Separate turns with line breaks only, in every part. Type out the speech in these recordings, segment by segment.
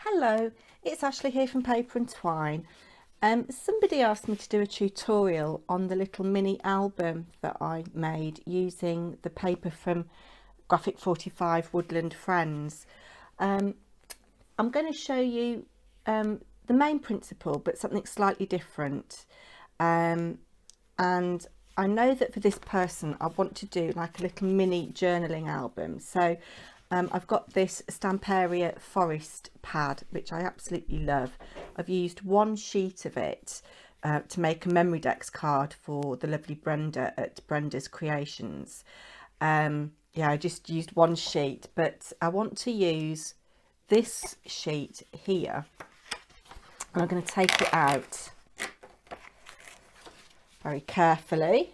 Hello, it's Ashley here from Paper and Twine. Somebody asked me to do a tutorial on the little mini album that I made using the paper from Graphic 45 Woodland Friends. I'm going to show you the main principle, but something slightly different. And I know that for this person I want to do like a little mini journaling album. So I've got this Stamperia forest pad, which I absolutely love. I've used one sheet of it to make a memory decks card for the lovely Brenda at Brenda's Creations. Yeah, I just used one sheet, but I want to use this sheet here. And I'm going to take it out very carefully.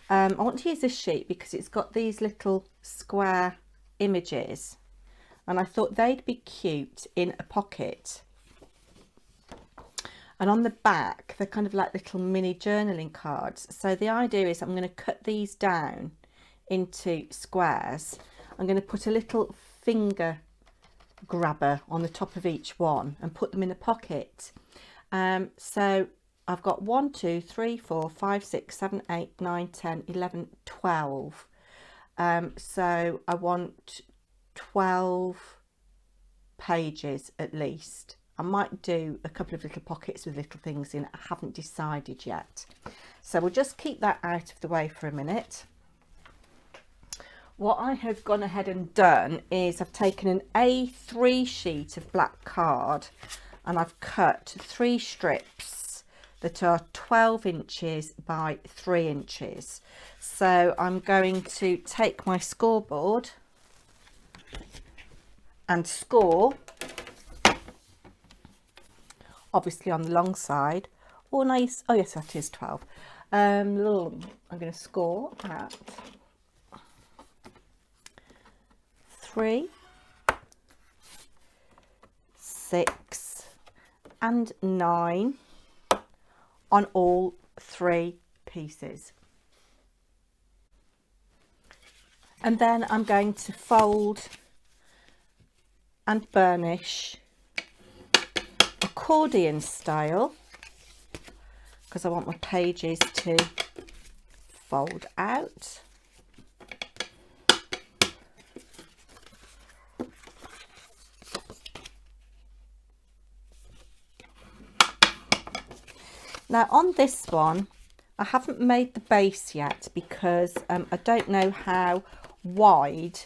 I want to use this sheet because it's got these little square images and I thought they'd be cute in a pocket, and on the back they're kind of like little mini journaling cards. So the idea is I'm going to cut these down into squares. I'm going to put a little finger grabber on the top of each one and put them in a pocket. So I've got 1, 2, 3, 4, 5, 6, 7, 8, 9, 10, 11, 12. So I want 12 pages at least. I might do a couple of little pockets with little things in. I haven't decided yet. So we'll just keep that out of the way for a minute. What I have gone ahead and done is I've taken an A3 sheet of black card and I've cut 3 strips that are 12 inches by 3 inches. So I'm going to take my scoreboard and score, obviously on the long side. Oh nice, oh yes, that is 12. I'm going to score at 3, 6 and 9 on all 3 pieces. And then I'm going to fold and burnish accordion style because I want my pages to fold out. Now on this one, I haven't made the base yet because I don't know how wide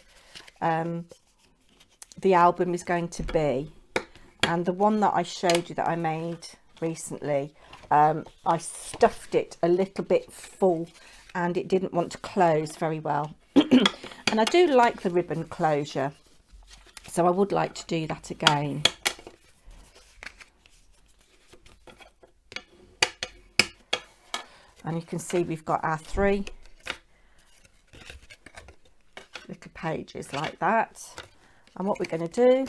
the album is going to be. And the one that I showed you that I made recently, I stuffed it a little bit full and it didn't want to close very well. And I do like the ribbon closure, so I would like to do that again. And you can see we've got our 3 little pages like that. And what we're going to do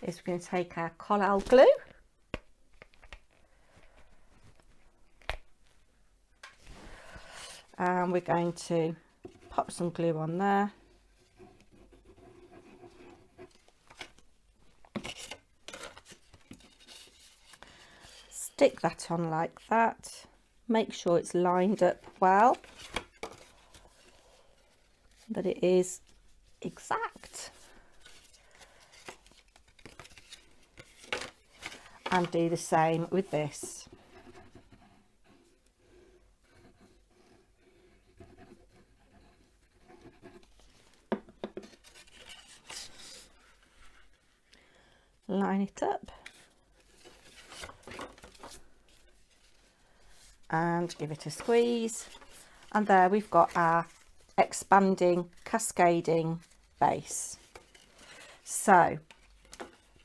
is we're going to take our collal glue and we're going to pop some glue on there. Stick that on like that. Make sure it's lined up well, that it is exact, and do the same with this. Line it up and give it a squeeze, and there we've got our expanding cascading base. So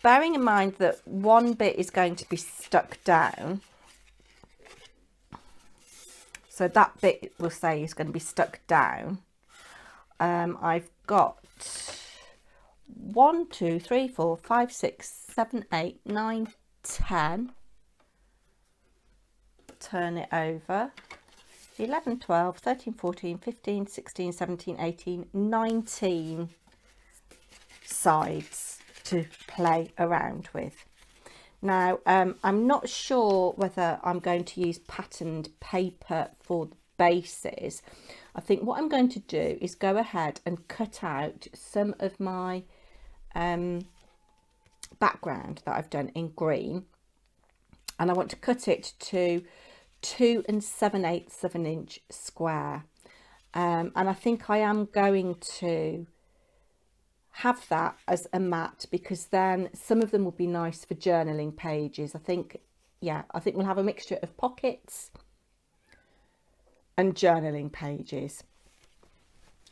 bearing in mind that one bit is going to be stuck down, so that bit we'll say is going to be stuck down, I've got 1, 2, 3, 4, 5, 6, 7, 8, 9, 10. Turn it over. 11, 12, 13, 14, 15, 16, 17, 18, 19 sides to play around with. Now, I'm not sure whether I'm going to use patterned paper for the bases. I think what I'm going to do is go ahead and cut out some of my background that I've done in green, and I want to cut it to 2 7/8 of an inch square, and I think I am going to have that as a mat, because then some of them will be nice for journaling pages. I think we'll have a mixture of pockets and journaling pages.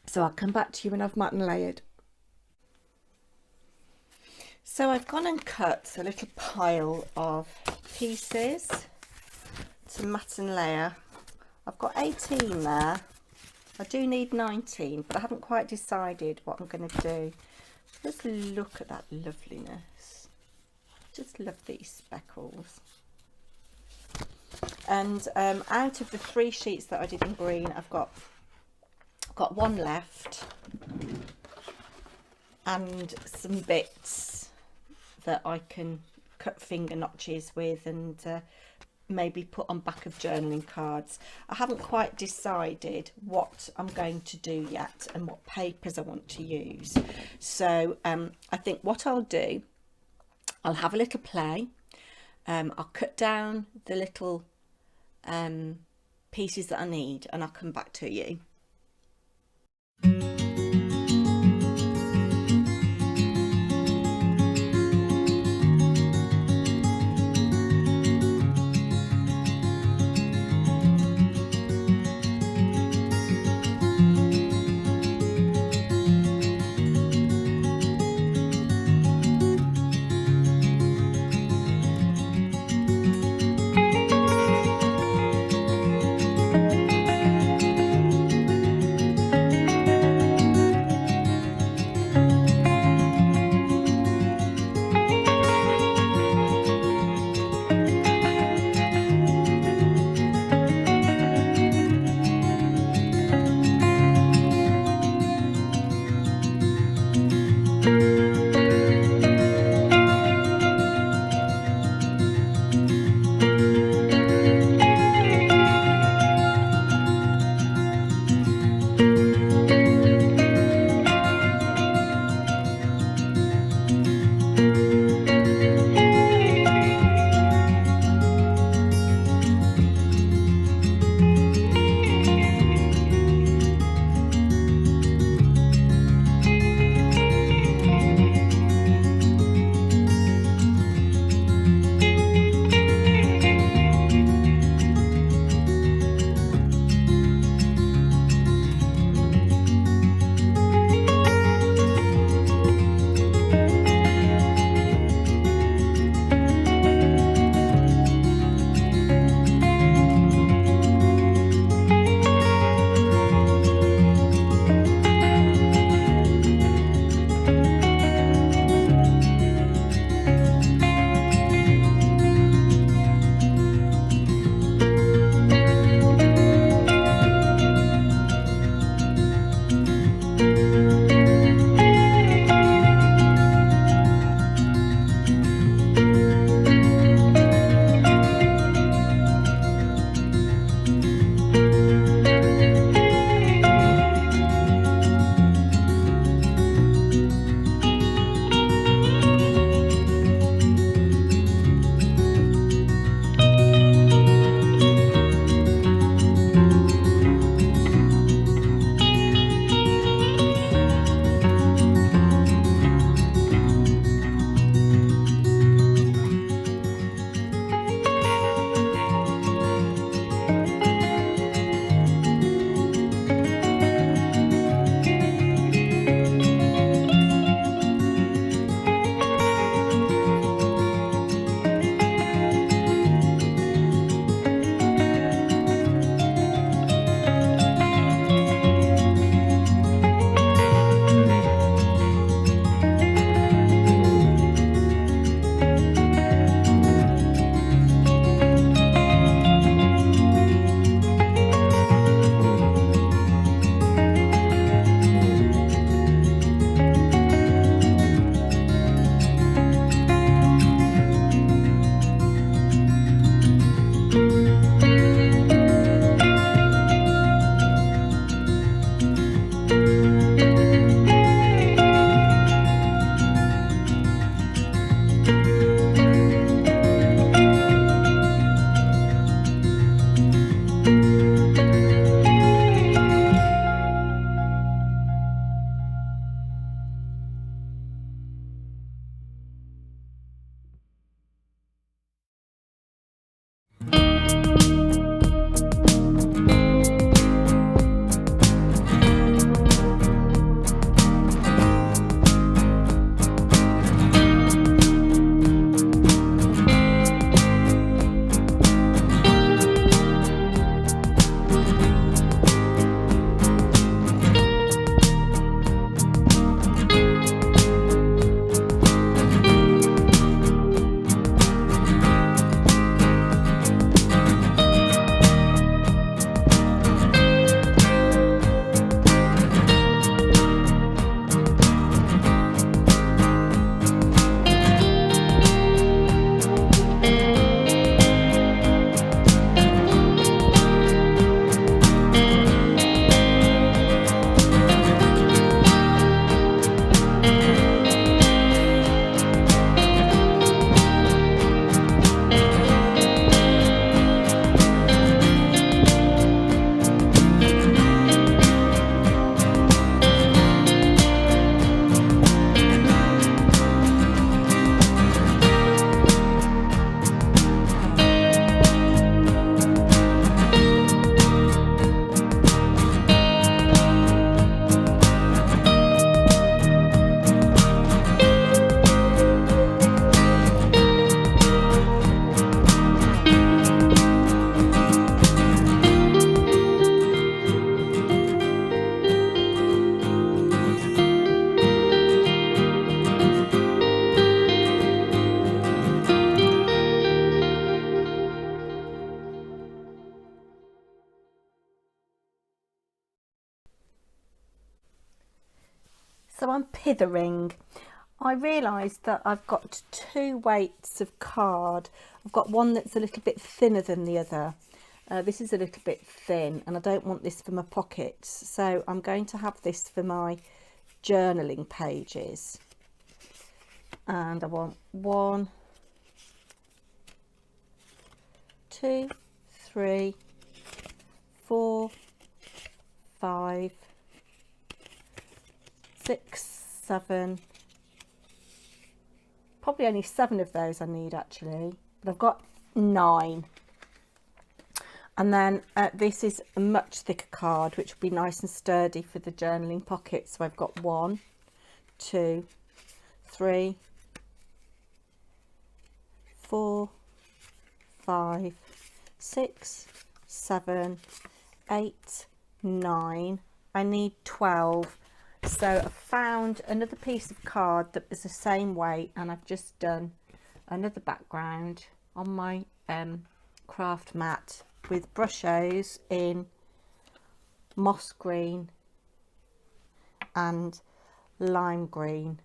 So I'll come back to you when I've mat and layered. So I've gone and cut a little pile of pieces to mat and layer. I've got 18 there. I do need 19, but I haven't quite decided what I'm going to do. Just look at that loveliness. Just love these speckles. And out of the 3 sheets that I did in green, I've got one left, and some bits that I can cut finger notches with and maybe put on back of journaling cards. I haven't quite decided what I'm going to do yet and what papers I want to use. So I think what I'll do, I'll have a little play. I'll cut down the little pieces that I need, and I'll come back to you. So I'm pithering. I realised that I've got 2 weights of card. I've got one that's a little bit thinner than the other. This is a little bit thin and I don't want this for my pockets, so I'm going to have this for my journaling pages. And I want 1, 2, 3, 4, 5, 6, 7, probably only 7 of those I need actually, but I've got 9. And then this is a much thicker card, which will be nice and sturdy for the journaling pocket. So I've got 1, 2, 3, 4, 5, 6, 7, 8, 9. I need 12. So I found another piece of card that was the same weight, and I've just done another background on my craft mat with brushos in moss green and lime green.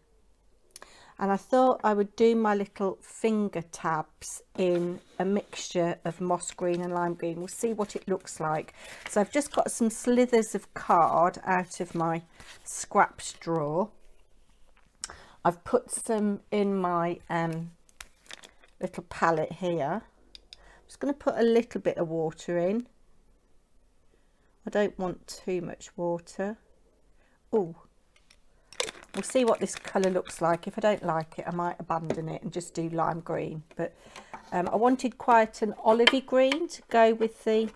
And I thought I would do my little finger tabs in a mixture of moss green and lime green. We'll see what it looks like. So I've just got some slithers of card out of my scraps drawer. I've put some in my little palette here. I'm just going to put a little bit of water in. I don't want too much water. Oh, we'll see what this colour looks like. If I don't like it, I might abandon it and just do lime green. But I wanted quite an olivey green to go with the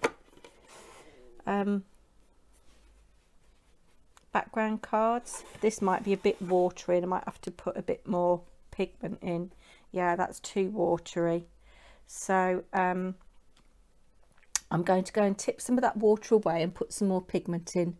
background cards. This might be a bit watery and I might have to put a bit more pigment in. Yeah, that's too watery. So I'm going to go and tip some of that water away and put some more pigment in.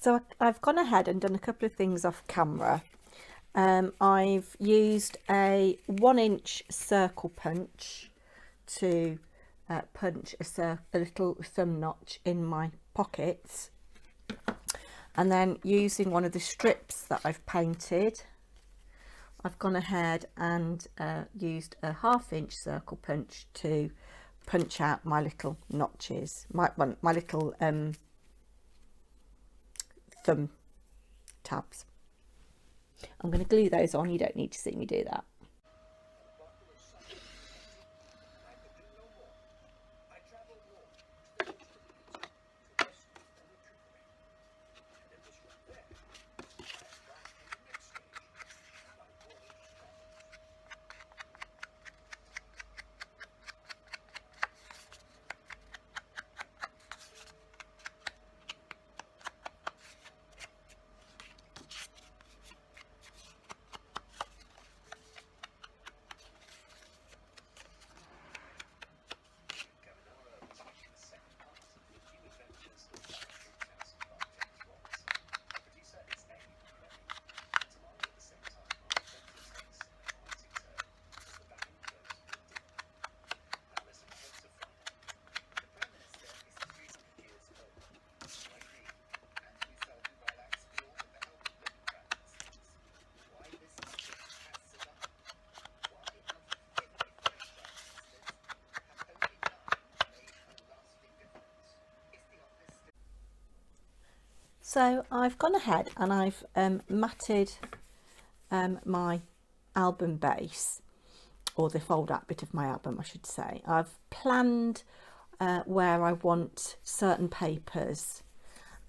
So I've gone ahead and done a couple of things off camera. I've used a 1-inch circle punch to punch a little thumb notch in my pockets, and then using one of the strips that I've painted, I've gone ahead and used a 1/2-inch circle punch to punch out my little notches, my little thumb tabs. I'm going to glue those on. You don't need to see me do that. So I've gone ahead and I've matted my album base, or the fold out bit of my album I should say. I've planned where I want certain papers,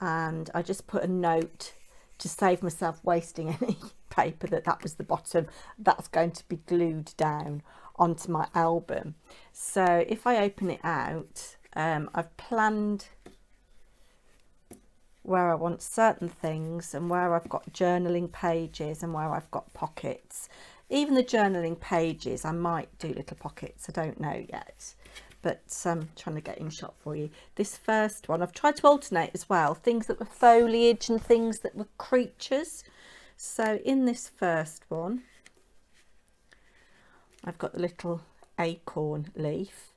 and I just put a note to save myself wasting any paper that was the bottom that's going to be glued down onto my album. So if I open it out, I've planned where I want certain things and where I've got journaling pages and where I've got pockets. Even the journaling pages, I might do little pockets, I don't know yet, but I'm trying to get in shot for you. This first one, I've tried to alternate as well, things that were foliage and things that were creatures. So in this first one, I've got the little acorn leaf.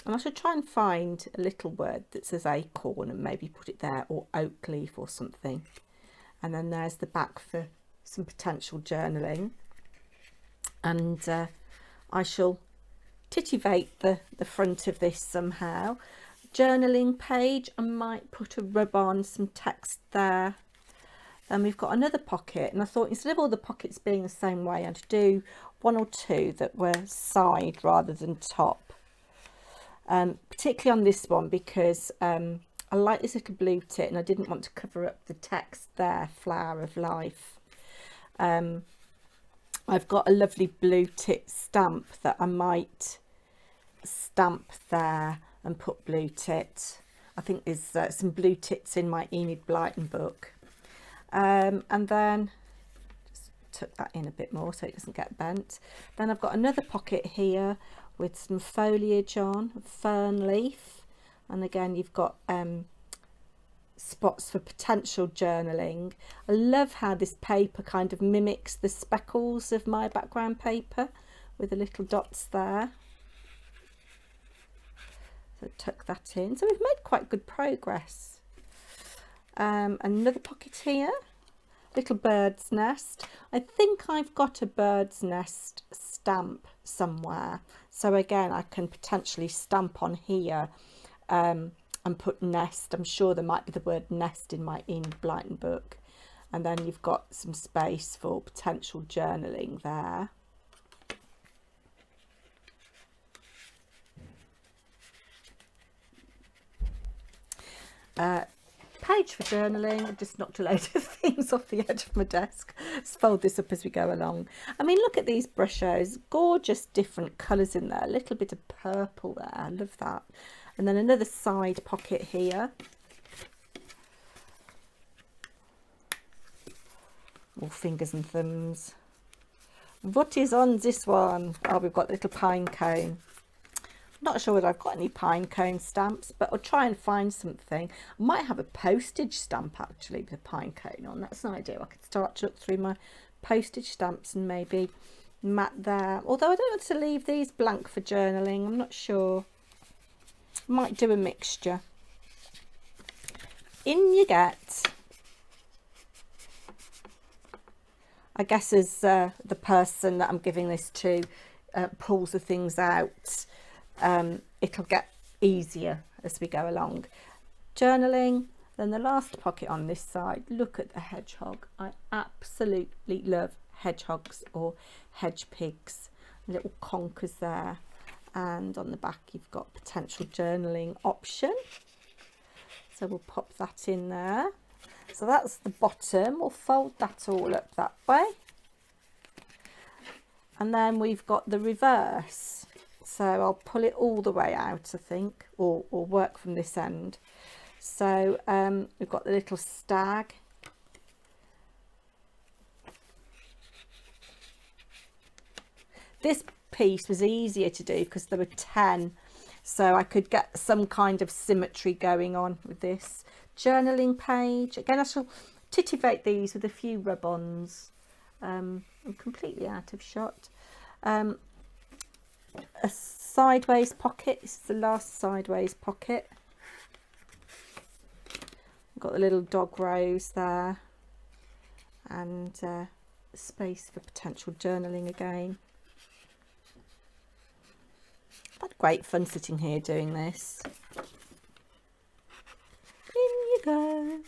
And I should try and find a little word that says acorn and maybe put it there, or oak leaf or something. And then there's the back for some potential journaling. And I shall titivate the front of this somehow. Journaling page, I might put a rub on, some text there. Then we've got another pocket, and I thought instead of all the pockets being the same way, I'd do one or two that were side rather than top. Particularly on this one because I like this little blue tit and I didn't want to cover up the text there, flower of life. I've got a lovely blue tit stamp that I might stamp there and put blue tit. I think there's some blue tits in my Enid Blyton book. And then just tuck that in a bit more so it doesn't get bent. Then I've got another pocket here with some foliage on, fern leaf, and again you've got spots for potential journaling. I love how this paper kind of mimics the speckles of my background paper with the little dots there. So tuck that in. So we've made quite good progress. Another pocket here, little bird's nest. I think I've got a bird's nest stamp somewhere, so again I can potentially stamp on here and put nest. I'm sure there might be the word nest in my Enid Blyton book. And then you've got some space for potential journaling there. Page for journaling. I've just knocked a load of things off the edge of my desk. Let's fold this up as we go along. I mean, look at these brushos, gorgeous different colours in there, a little bit of purple there, I love that. And then another side pocket here. More fingers and thumbs. What is on this one? Oh, we've got a little pine cone. Not sure whether I've got any pine cone stamps, but I'll try and find something. I might have a postage stamp actually with a pine cone on. That's an idea. I could start to look through my postage stamps and maybe mat there. Although I don't want to leave these blank for journaling. I'm not sure. Might do a mixture. In you get. I guess as the person that I'm giving this to pulls the things out, it'll get easier as we go along. Journaling, then the last pocket on this side. Look at the hedgehog. I absolutely love hedgehogs or hedge pigs. Little conkers there. And on the back you've got potential journaling option. So we'll pop that in there. So that's the bottom. We'll fold that all up that way. And then we've got the reverse. So I'll pull it all the way out, I think, or work from this end. So we've got the little stag. This piece was easier to do because there were 10, so I could get some kind of symmetry going on with this. Journaling page. Again, I shall titivate these with a few rub-ons. I'm completely out of shot. A sideways pocket. This is the last sideways pocket. I've got the little dog rose there, and space for potential journaling again. I've had great fun sitting here doing this. In you go.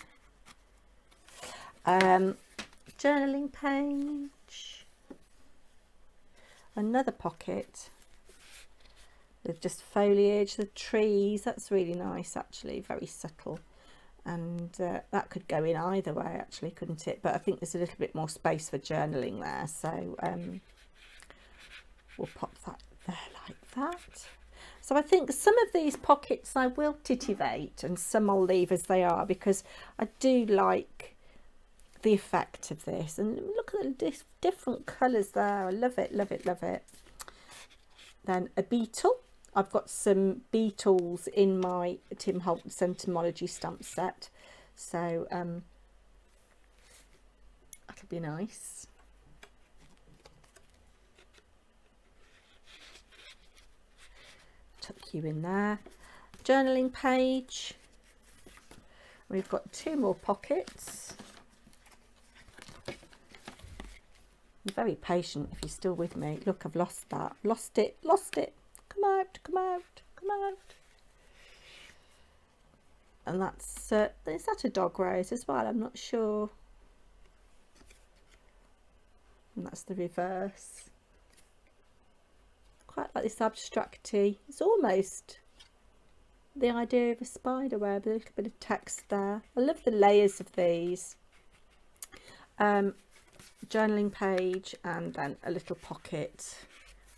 journaling page, another pocket with just foliage, the trees. That's really nice actually, very subtle, and that could go in either way actually, couldn't it? But I think there's a little bit more space for journaling there, so we'll pop that there like that. So I think some of these pockets I will titivate and some I'll leave as they are, because I do like the effect of this. And look at the different colours there. I love it, love it, love it. Then a beetle. I've got some beetles in my Tim Holt's Entomology stamp set, so that'll be nice. Tuck you in there. Journaling page. We've got 2 more pockets. You're very patient if you're still with me. Look, I've lost that. Lost it, lost it. Come out, come out, come out. And that's, is that a dog rose as well? I'm not sure. And that's the reverse. Quite like this abstracty. It's almost the idea of a spider web, a little bit of text there. I love the layers of these. Journaling page, and then a little pocket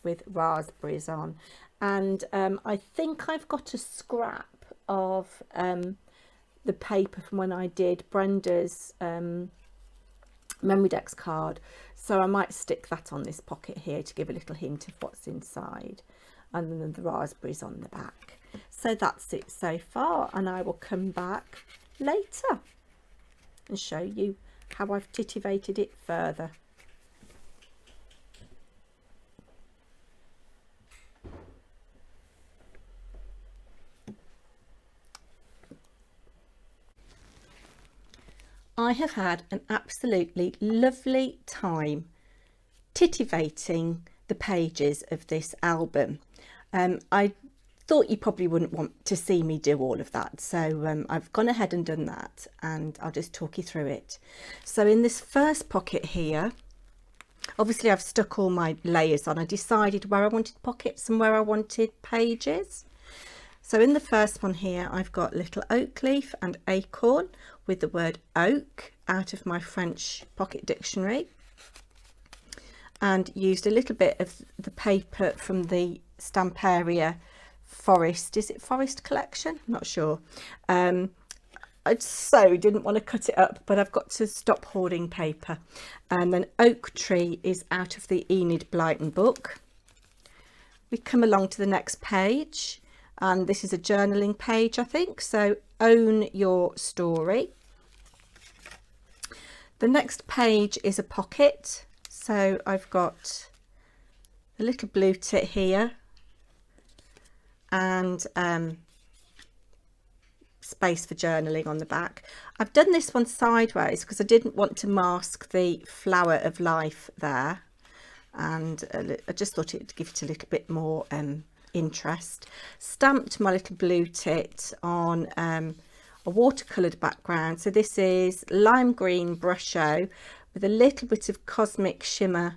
with raspberries on. And I think I've got a scrap of the paper from when I did Brenda's Memory Decks card, so I might stick that on this pocket here to give a little hint of what's inside, and then the raspberries on the back. So that's it so far, and I will come back later and show you how I've titivated it further. I have had an absolutely lovely time titivating the pages of this album. I thought you probably wouldn't want to see me do all of that, so I've gone ahead and done that, and I'll just talk you through it. So in this first pocket here, obviously I've stuck all my layers on. I decided where I wanted pockets and where I wanted pages. So in the first one here, I've got little oak leaf and acorn with the word oak out of my French pocket dictionary, and used a little bit of the paper from the Stamperia Forest, is it Forest collection? I'm not sure. I so didn't want to cut it up, but I've got to stop hoarding paper. And then oak tree is out of the Enid Blyton book. We come along to the next page, and this is a journaling page, I think, so own your story. The next page is a pocket, so I've got a little blue tit here, and space for journaling on the back. I've done this one sideways because I didn't want to mask the flower of life there, and I just thought it would give it a little bit more interest. Stamped my little blue tit on a watercoloured background, so this is lime green brusho with a little bit of cosmic shimmer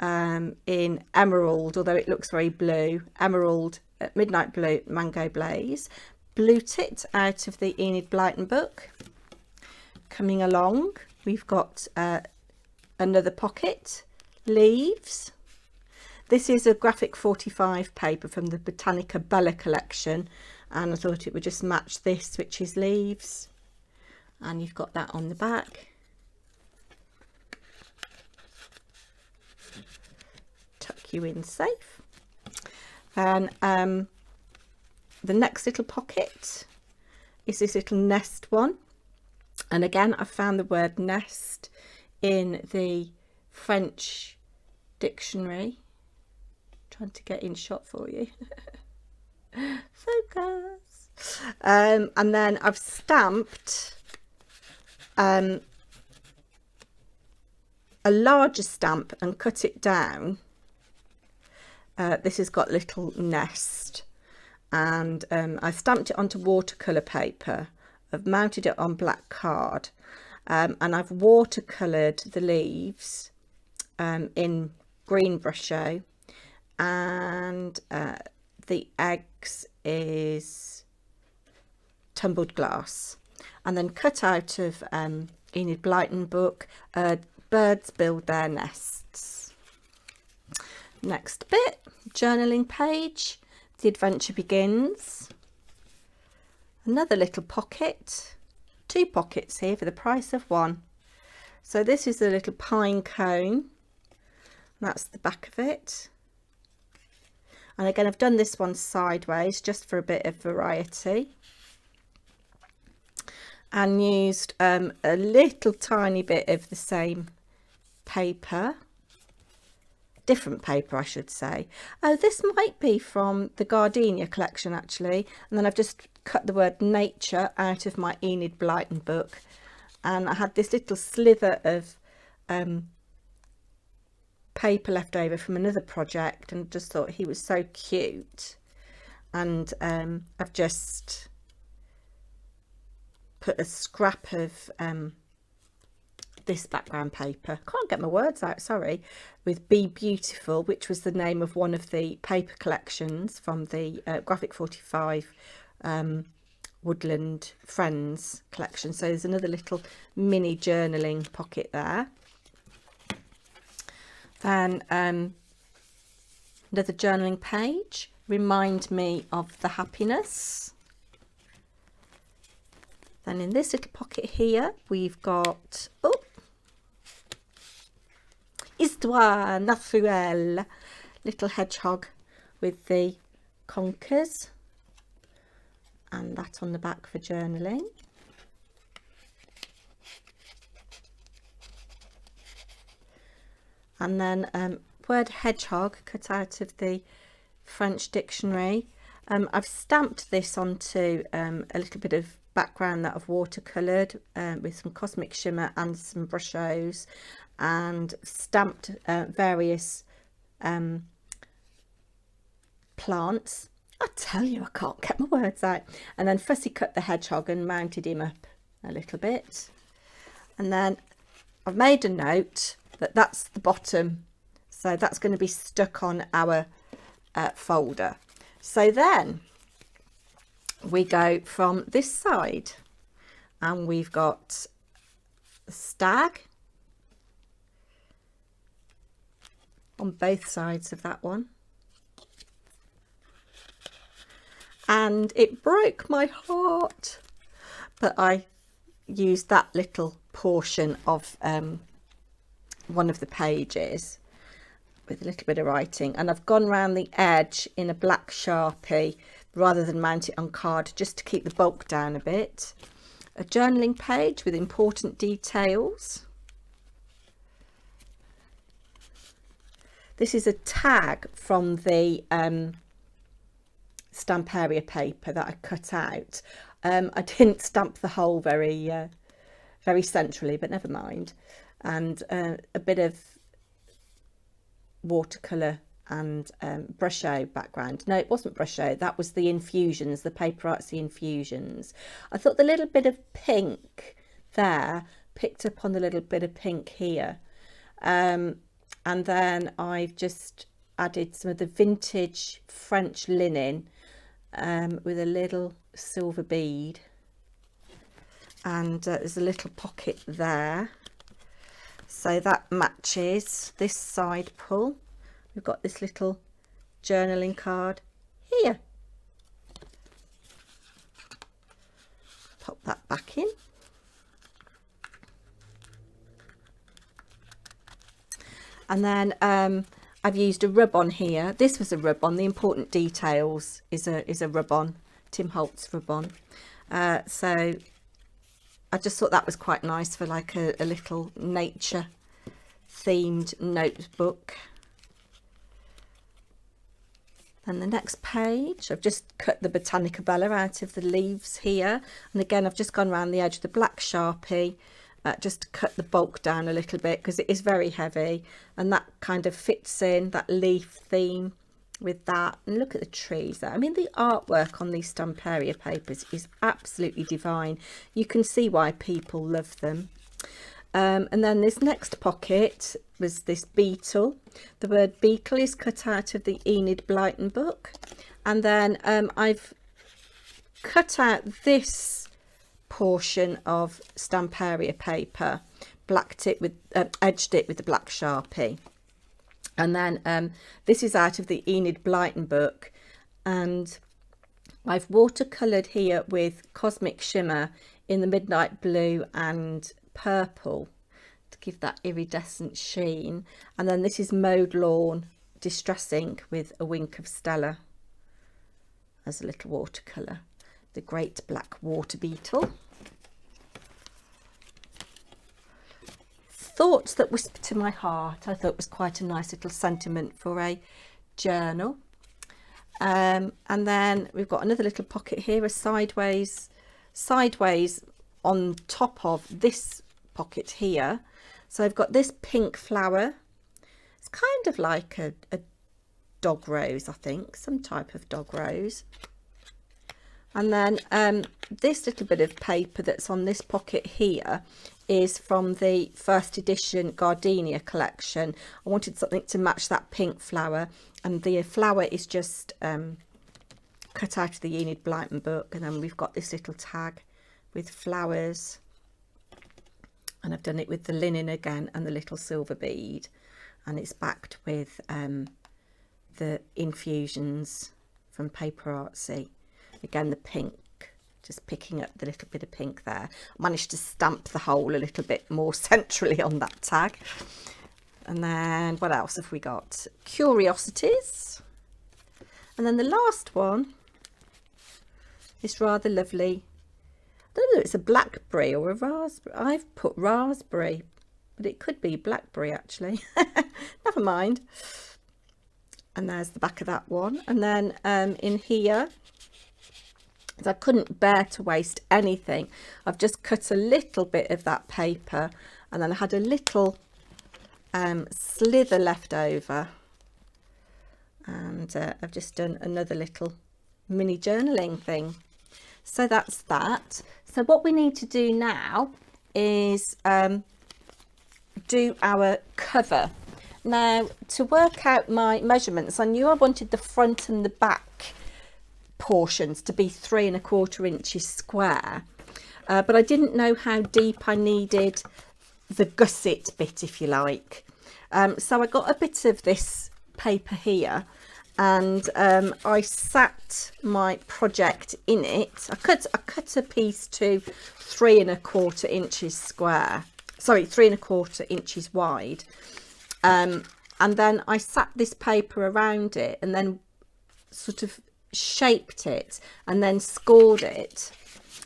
in emerald, although it looks very blue. Emerald, midnight blue, mango blaze. Blue tit out of the Enid Blyton book. Coming along, we've got another pocket, leaves. This is a graphic 45 paper from the Botanica Bella collection, and I thought it would just match this, which is leaves, and you've got that on the back. Tuck you in safe. And the next little pocket is this little nest one, and again I found the word nest in the French dictionary. Trying to get in shot for you. Focus. And then I've stamped a larger stamp and cut it down. This has got little nest, and I stamped it onto watercolour paper. I've mounted it on black card, and I've watercoloured the leaves in green brusho, and the eggs is tumbled glass, and then cut out of Enid Blyton book, Birds Build Their Nests. Next bit, journaling page, the adventure begins. Another little pocket, 2 pockets here for the price of 1. So this is the little pine cone, that's the back of it. And again, I've done this one sideways just for a bit of variety, and used a little tiny bit of the same paper, different paper I should say. Oh, this might be from the Gardenia collection actually, and then I've just cut the word nature out of my Enid Blyton book, and I had this little slither of paper left over from another project, and just thought he was so cute, and I've just put a scrap of this background paper, can't get my words out, sorry, with Be Beautiful, which was the name of one of the paper collections from the Graphic 45 Woodland Friends collection. So there's another little mini journaling pocket there. Then another journaling page, remind me of the happiness. Then in this little pocket here, we've got, oh, Histoire naturelle, little hedgehog with the conkers, and that on the back for journaling. And then word hedgehog cut out of the French dictionary. I've stamped this onto a little bit of background that I've watercoloured with some Cosmic Shimmer and some brushos, and stamped various plants. I tell you, I can't get my words out. And then fussy cut the hedgehog and mounted him up a little bit. And then I've made a note that that's the bottom, so that's going to be stuck on our folder. So then we go from this side, and we've got a stag on both sides of that one, and it broke my heart, but I used that little portion of one of the pages with a little bit of writing, and I've gone around the edge in a black Sharpie rather than mount it on card, just to keep the bulk down a bit. A journaling page with important details. This is a tag from the Stamperia paper that I cut out. I didn't stamp the hole very centrally, but never mind. And a bit of watercolour and brusho background. No, it wasn't brusho, that was the infusions, the Paper Artsy infusions. I thought the little bit of pink there picked up on the little bit of pink here. And then I've just added some of the vintage French linen with a little silver bead, and there's a little pocket there, so that matches this side pull. We've got this little journaling card here. Pop that back in. And then I've used a rub-on here. This was a rub-on. The important details is a rub-on, Tim Holtz rub-on. So I just thought that was quite nice for like a little nature themed notebook. And the next page, I've just cut the Botanica Bella out of the leaves here. And again, I've just gone around the edge of the black Sharpie, just to cut the bulk down a little bit, because it is very heavy, and that kind of fits in that leaf theme with that. And look at the trees there. I mean, the artwork on these Stamperia papers is absolutely divine. You can see why people love them. And then this next pocket was this beetle. The word beetle is cut out of the Enid Blyton book. And then I've cut out this portion of Stamperia paper, blacked it with, edged it with the black Sharpie. And then this is out of the Enid Blyton book, and I've watercoloured here with Cosmic Shimmer in the midnight blue and purple to give that iridescent sheen. And then this is Mowed Lawn Distress Ink with a wink of Stella as a little watercolour. The great black water beetle. Thoughts that whisper to my heart. I thought it was quite a nice little sentiment for a journal. And then we've got another little pocket here, a sideways on top of this pocket here. So I've got this pink flower. It's kind of like a dog rose, I think, some type of dog rose. And then this little bit of paper that's on this pocket here is from the first edition Gardenia collection. I wanted something to match that pink flower, and the flower is just cut out of the Enid Blyton book. And then we've got this little tag with flowers, and I've done it with the linen again and the little silver bead, and it's backed with the infusions from Paper&Twine. Again, the pink, just picking up the little bit of pink there. Managed to stamp the hole a little bit more centrally on that tag. And then what else have we got? Curiosities. And then the last one is rather lovely. I don't know if it's a blackberry or a raspberry. I've put raspberry, but it could be blackberry actually. Never mind. And there's the back of that one. And then in here, I couldn't bear to waste anything, I've just cut a little bit of that paper, and then I had a little slither left over, and I've just done another little mini journaling thing. So that's that. So what we need to do now is do our cover. Now, to work out my measurements, I knew I wanted the front and the back portions to be 3 1/4 inches square, but I didn't know how deep I needed the gusset bit, if you like. So I got a bit of this paper here, and I sat my project in it. I cut a piece to 3 1/4 inches square, sorry, 3 1/4 inches wide, and then I sat this paper around it, and then sort of shaped it and then scored it,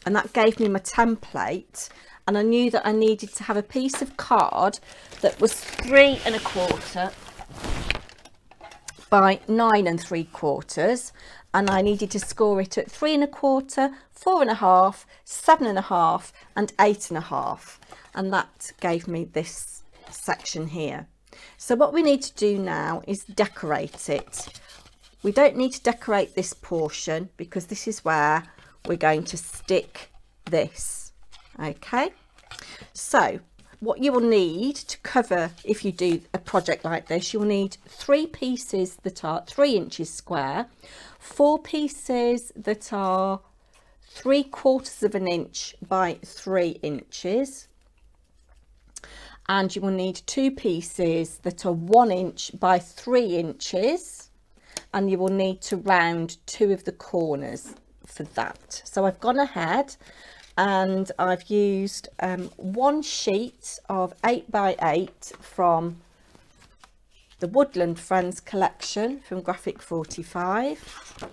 and that gave me my template. And I knew that I needed to have a piece of card that was 3 1/4 by 9 3/4, and I needed to score it at 3 1/4, 4 1/2, 7 1/2 and 8 1/2, and that gave me this section here. So what we need to do now is decorate it. We don't need to decorate this portion because this is where we're going to stick this. Okay, so what you will need to cover, if you do a project like this, you'll need 3 pieces that are 3 inches square, 4 pieces that are 3/4 inch by 3 inches, and you will need 2 pieces that are 1 inch by 3 inches, and you will need to round 2 of the corners for that. So I've gone ahead and I've used 1 sheet of 8 by 8 from the Woodland Friends collection from Graphic 45.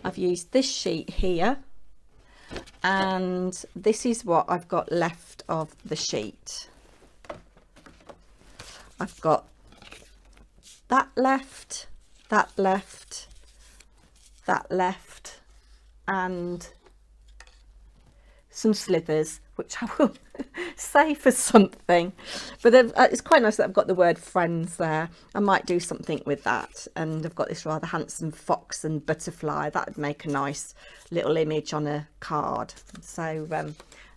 I've used this sheet here, and this is what I've got left of the sheet. I've got that left, that left, that left, and some slithers, which I will save for something. But it's quite nice that I've got the word friends there. I might do something with that. And I've got this rather handsome fox and butterfly. That would make a nice little image on a card. So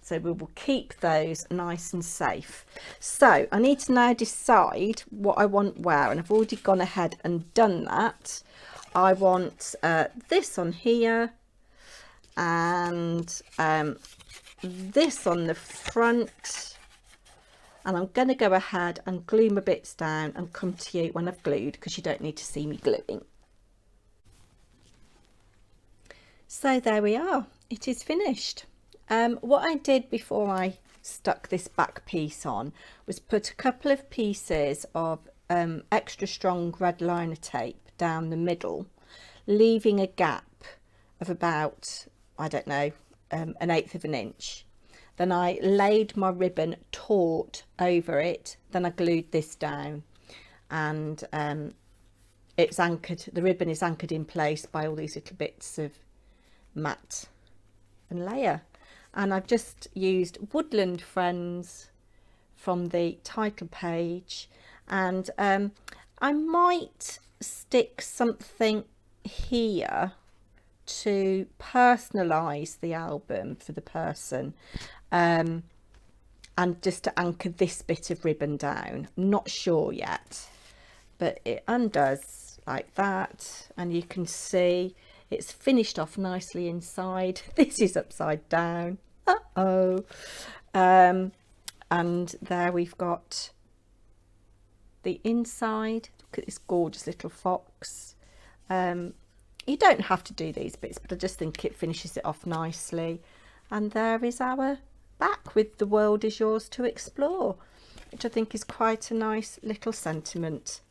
So we will keep those nice and safe. So I need to now decide what I want where, and I've already gone ahead and done that. I want this on here, and this on the front, and I'm going to go ahead and glue my bits down and come to you when I've glued, because you don't need to see me gluing. So there we are, it is finished. What I did before I stuck this back piece on was put a couple of pieces of extra strong red liner tape down the middle, leaving a gap of about, I don't know, 1/8 of an inch. Then I laid my ribbon taut over it, then I glued this down, and it's anchored, the ribbon is anchored in place by all these little bits of mat and layer. And I've just used Woodland Friends from the title page, and I might stick something here to personalise the album for the person, and just to anchor this bit of ribbon down. Not sure yet, but it undoes like that, and you can see it's finished off nicely inside. This is upside down. And there we've got the inside. Look at this gorgeous little fox. You don't have to do these bits, but I just think it finishes it off nicely. And there is our back with "The world is yours to explore," which I think is quite a nice little sentiment.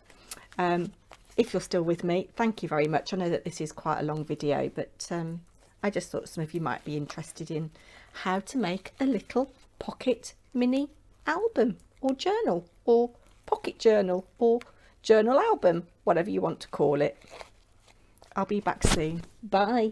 If you're still with me, thank you very much. I know that this is quite a long video, but I just thought some of you might be interested in how to make a little pocket mini album, or journal, or pocket journal, or journal album, whatever you want to call it. I'll be back soon. Bye.